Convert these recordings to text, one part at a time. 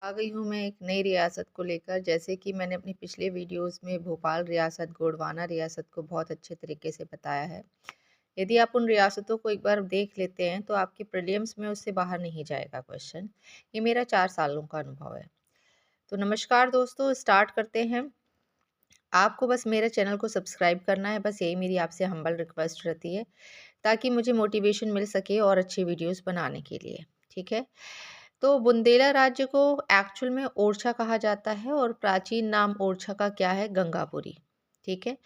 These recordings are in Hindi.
आ गई हूँ मैं एक नई रियासत को लेकर। जैसे कि मैंने अपनी पिछले वीडियोस में भोपाल रियासत, गोंडवाना रियासत को बहुत अच्छे तरीके से बताया है। यदि आप उन रियासतों को एक बार देख लेते हैं तो आपके प्रीलिम्स में उससे बाहर नहीं जाएगा क्वेश्चन। ये मेरा 4 सालों का अनुभव है। तो नमस्कार दोस्तों, स्टार्ट करते हैं। आपको बस मेरे चैनल को सब्सक्राइब करना है, बस यही मेरी आपसे हम्बल रिक्वेस्ट रहती है, ताकि मुझे मोटिवेशन मिल सके और अच्छी वीडियोस बनाने के लिए। ठीक है? तो बुंदेला राज्य को एक्चुअल में ओरछा कहा जाता है और प्राचीन नाम ओरछा का क्या है? गंगापुरी। ठीक है?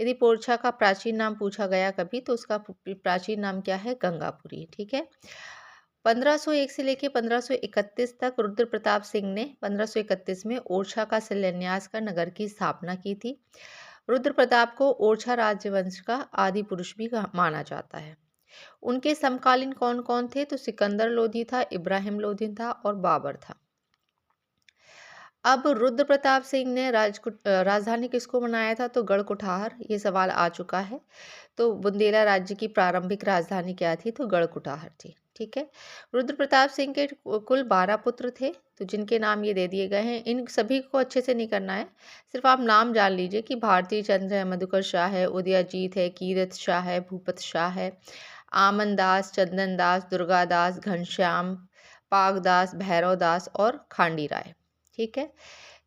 यदि ओरछा का प्राचीन नाम पूछा गया कभी तो उसका प्राचीन नाम क्या है? गंगापुरी। ठीक है? 1501 से लेके 1531 तक रुद्र प्रताप सिंह ने 1531 में ओरछा का शिलान्यास कर नगर की स्थापना की थी। रुद्र प्रताप को ओरछा राजवंश का आदि पुरुष भी माना जाता है। उनके समकालीन कौन-कौन थे? तो सिकंदर लोधी था, इब्राहिम लोधी था और बाबर था। अब रुद्र प्रताप सिंह ने राजधानी किसको बनाया था? तो गढ़ कुठार। ये सवाल आ चुका है। तो बुंदेला राज्य की प्रारंभिक राजधानी क्या थी? तो गढ़ कुठार थी। ठीक है? रुद्र प्रताप सिंह के कुल 12 पुत्र थे, तो जिनके नाम ये दे दिए गए हैं। इन सभी को अच्छे से नहीं करना है, सिर्फ आप नाम जान लीजिए कि भारती चंद्र है, मधुकर शाह है, उदयजीत है, कीरत शाह है, भूपत शाह है, आमन दास, चंदन दास, दुर्गा दास, घनश्याम, पागदास, भैरव दास और खांडी राय। ठीक है?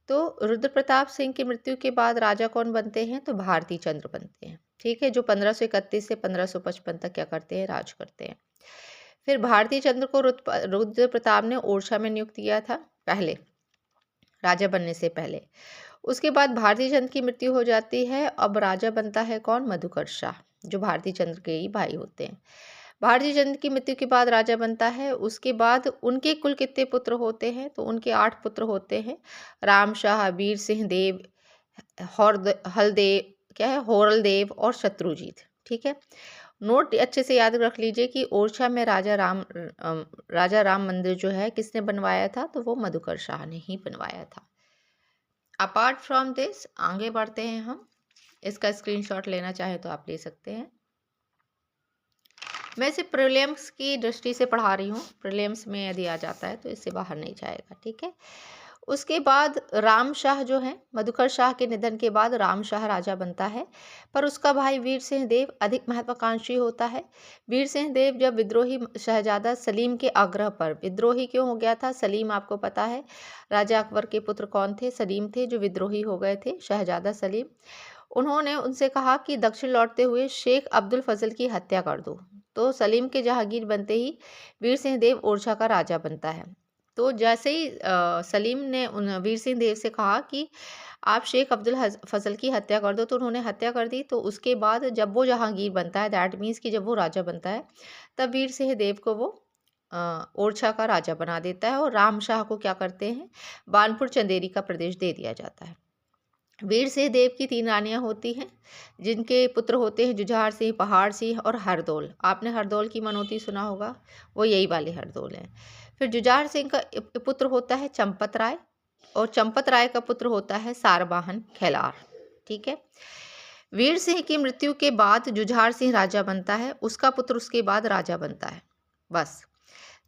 तो रुद्र प्रताप सिंह की मृत्यु के बाद राजा कौन बनते हैं? तो भारती चंद्र बनते हैं। ठीक है? जो 1531 से 1555 तक क्या करते हैं? राज करते हैं। फिर भारती चंद्र को रुद्र प्रताप ने ओरछा में नियुक्त किया था पहले, राजा बनने से पहले। उसके बाद भारती चंद्र की मृत्यु हो जाती है। अब राजा बनता है कौन? मधुकर शाह, जो भारती चंद्र के ही भाई होते हैं। भारती चंद्र की मृत्यु के बाद राजा बनता है। उसके बाद उनके कुल कितने पुत्र होते हैं? तो उनके 8 पुत्र होते हैं। राम शाह, वीर सिंह देव, हलदेव क्या है, होरलदेव और शत्रुजीत। ठीक है? नोट अच्छे से याद रख लीजिए कि ओरछा में राजा राम मंदिर जो है किसने बनवाया था? तो वो मधुकर शाह ने ही बनवाया था। अपार्ट फ्रॉम दिस आगे बढ़ते हैं हम। इसका स्क्रीनशॉट लेना चाहे तो आप ले सकते हैं। मैं इसे प्रीलिम्स की दृष्टि से पढ़ा रही हूँ। प्रीलिम्स में यदि आ जाता है तो इससे बाहर नहीं जाएगा। ठीक है? उसके बाद राम शाह जो है, मधुकर शाह के निधन के बाद राम शाह राजा बनता है, पर उसका भाई वीर सिंह देव अधिक महत्वाकांक्षी होता है। वीर सिंह देव जब विद्रोही शहजादा सलीम के आग्रह पर, विद्रोही क्यों हो गया था? सलीम आपको पता है राजा अकबर के पुत्र कौन थे? सलीम थे, जो विद्रोही हो गए थे, शहजादा सलीम। उन्होंने उनसे कहा कि दक्षिण लौटते हुए शेख अब्दुल फजल की हत्या कर दो। तो सलीम के जहांगीर बनते ही वीर सिंह देव ओरछा का राजा बनता है। तो जैसे ही सलीम ने उन वीर सिंह देव से कहा कि आप शेख अब्दुल फजल की हत्या कर दो, तो उन्होंने हत्या कर दी। तो उसके बाद जब वो जहांगीर बनता है, दैट मीन्स कि जब वो राजा बनता है, तब वीर सिंह देव को वो ओरछा का राजा बना देता है और राम शाह को क्या करते हैं? बानपुर चंदेरी का प्रदेश दे दिया जाता है। वीर सिंह देव की 3 रानियां होती हैं, जिनके पुत्र होते हैं जुझार सिंह, पहाड़ सिंह और हरदौल। आपने हरदौल की मनौती सुना होगा, वो यही वाले हरदौल हैं। फिर जुझार सिंह का पुत्र होता है चंपत राय और चंपत राय का पुत्र होता है सारवाहन खेलार। ठीक है? वीर सिंह की मृत्यु के बाद जुझार सिंह राजा बनता है, उसका पुत्र उसके बाद राजा बनता है। बस।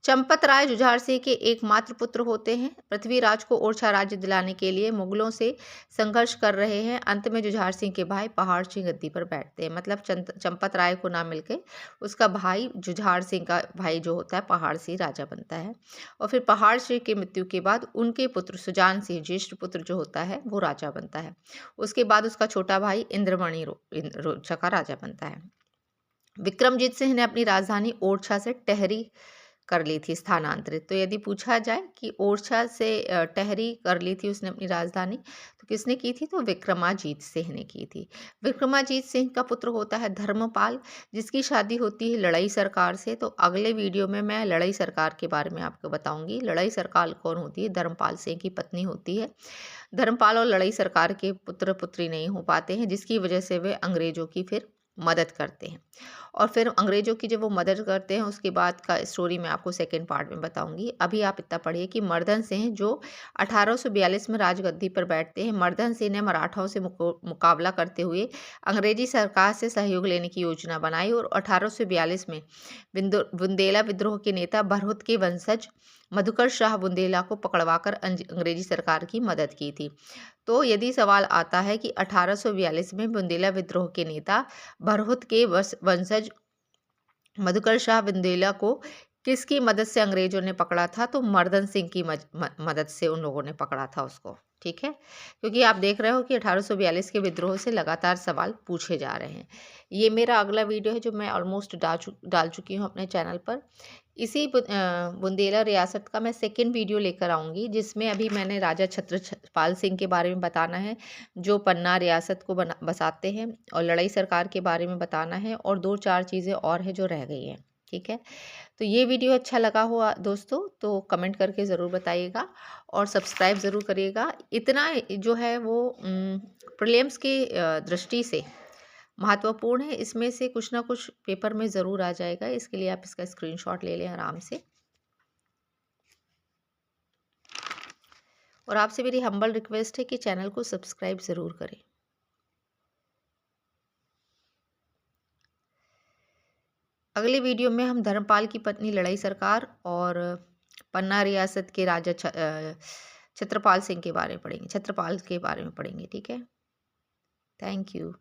चंपत राय जुझार सिंह के एकमात्र पुत्र होते हैं। पृथ्वीराज को ओरछा राज्य दिलाने के लिए मुगलों से संघर्ष कर रहे हैं। अंत में जुझार सिंह के भाई पहाड़ सिंह गद्दी पर बैठते हैं। मतलब चंपत राय को ना मिलके उसका भाई जुझार सिंह का भाई जो होता है पहाड़ सिंह राजा बनता है। और फिर पहाड़ सिंह की मृत्यु के बाद उनके पुत्र सुजान सिंह, ज्येष्ठ पुत्र जो होता है, वो राजा बनता है। उसके बाद उसका छोटा भाई इंद्रमणि रोचा का राजा बनता है। विक्रमजीत सिंह ने अपनी राजधानी ओरछा से टहरी कर ली थी स्थानांतरित। तो यदि पूछा जाए कि ओरछा से टहरी कर ली थी उसने अपनी राजधानी, तो किसने की थी? तो विक्रमाजीत सिंह ने की थी। विक्रमाजीत सिंह का पुत्र होता है धर्मपाल, जिसकी शादी होती है लड़ई सरकार से। तो अगले वीडियो में मैं लड़ई सरकार के बारे में आपको बताऊंगी। लड़ई सरकार कौन होती है? धर्मपाल सिंह की पत्नी होती है। धर्मपाल और लड़ई सरकार के पुत्र पुत्री नहीं हो पाते हैं, जिसकी वजह से वे अंग्रेजों की फिर मदद करते हैं। और फिर अंग्रेजों की जब वो मदद करते हैं, उसके बाद का स्टोरी मैं आपको सेकंड पार्ट में बताऊंगी। अभी आप इतना पढ़िए कि मर्दन सिंह जो 1842 में राजगद्दी पर बैठते हैं, मर्दन सिंह ने मराठाओं से मुकाबला करते हुए अंग्रेजी सरकार से सहयोग लेने की योजना बनाई और 1842 में बुंदेला विद्रोह के नेता बरहुत के वंशज मधुकर शाह बुंदेला को पकड़वाकर अंग्रेजी सरकार की मदद की थी। तो यदि सवाल आता है कि 1842 में बुंदेला विद्रोह के नेता भरहुत के वंशज मधुकर शाह बुंदेला को किसकी मदद से अंग्रेजों ने पकड़ा था, तो मर्दन सिंह की मदद से उन लोगों ने पकड़ा था उसको। ठीक है, क्योंकि आप देख रहे हो कि 1842 के विद्रोह से लगातार सवाल पूछे जा रहे हैं। ये मेरा अगला वीडियो है जो मैं ऑलमोस्ट डाल चुकी हूँ अपने चैनल पर। इसी बुंदेला रियासत का मैं सेकंड वीडियो लेकर आऊँगी, जिसमें अभी मैंने राजा छत्रपाल सिंह के बारे में बताना है, जो पन्ना रियासत को बसाते हैं, और लड़ाई सरकार के बारे में बताना है, और 2-4 चीज़ें और हैं जो रह गई हैं। ठीक है, तो ये वीडियो अच्छा लगा हो दोस्तों तो कमेंट करके ज़रूर बताइएगा और सब्सक्राइब ज़रूर करिएगा। इतना जो है वो प्रीलिम्स की दृष्टि से महत्वपूर्ण है, इसमें से कुछ ना कुछ पेपर में ज़रूर आ जाएगा, इसके लिए आप इसका स्क्रीनशॉट ले लें आराम से। और आपसे मेरी हम्बल रिक्वेस्ट है कि चैनल को सब्सक्राइब ज़रूर करें। अगले वीडियो में हम धर्मपाल की पत्नी लड़ाई सरकार और पन्ना रियासत के राजा छत्रपाल के बारे में पढ़ेंगे। ठीक है, थैंक यू।